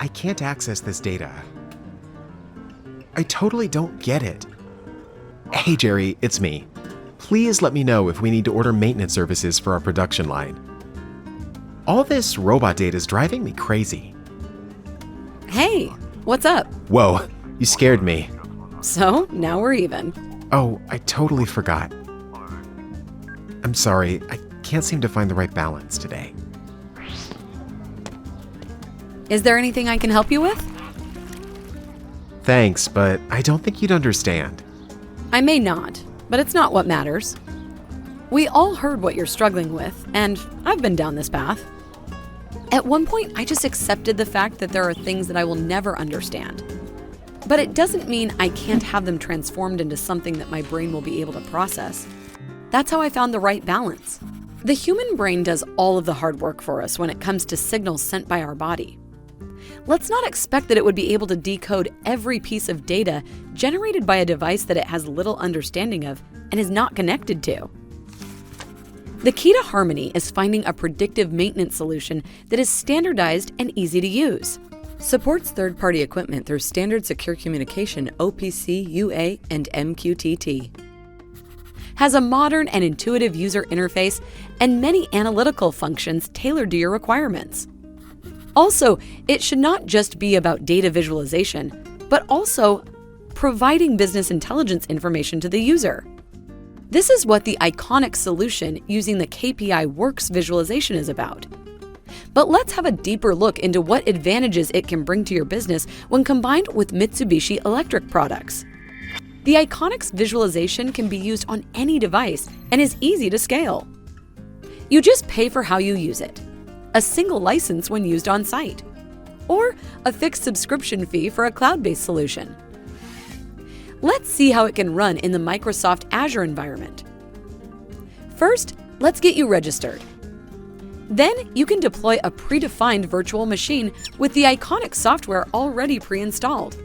I can't access this data. I totally don't get it. Hey Jerry, it's me. Please let me know if we need to order maintenance services for our production line. All this robot data is driving me crazy. Hey, what's up? Whoa, you scared me. So, now we're even. Oh, I totally forgot. I'm sorry, I can't seem to find the right balance today. Is there anything I can help you with? Thanks, but I don't think you'd understand. I may not, but it's not what matters. We all heard what you're struggling with, and I've been down this path. At one point, I just accepted the fact that there are things that I will never understand. But it doesn't mean I can't have them transformed into something that my brain will be able to process. That's how I found the right balance. The human brain does all of the hard work for us when it comes to signals sent by our body. Let's not expect that it would be able to decode every piece of data generated by a device that it has little understanding of and is not connected to. The key to harmony is finding a predictive maintenance solution that is standardized and easy to use. Supports third-party equipment through standard secure communication OPC, UA, and MQTT. Has a modern and intuitive user interface and many analytical functions tailored to your requirements. Also, it should not just be about data visualization, but also providing business intelligence information to the user. This is what the ICONIC solution using the KPI Works visualization is about. But let's have a deeper look into what advantages it can bring to your business when combined with Mitsubishi Electric products. The ICONIC's visualization can be used on any device and is easy to scale. You just pay for how you use it. A single license when used on site, or a fixed subscription fee for a cloud-based solution. Let's see how it can run in the Microsoft Azure environment. First, let's get you registered. Then you can deploy a predefined virtual machine with the ICONIC software already pre-installed.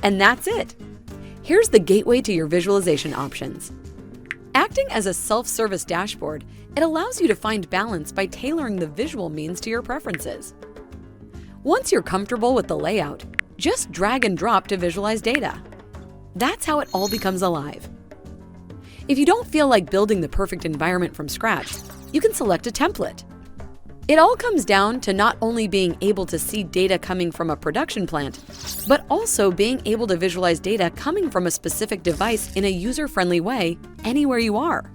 And that's it. Here's the gateway to your visualization options. Acting as a self-service dashboard, it allows you to find balance by tailoring the visual means to your preferences. Once you're comfortable with the layout, just drag and drop to visualize data. That's how it all becomes alive. If you don't feel like building the perfect environment from scratch, you can select a template. It all comes down to not only being able to see data coming from a production plant, but also being able to visualize data coming from a specific device in a user-friendly way anywhere you are.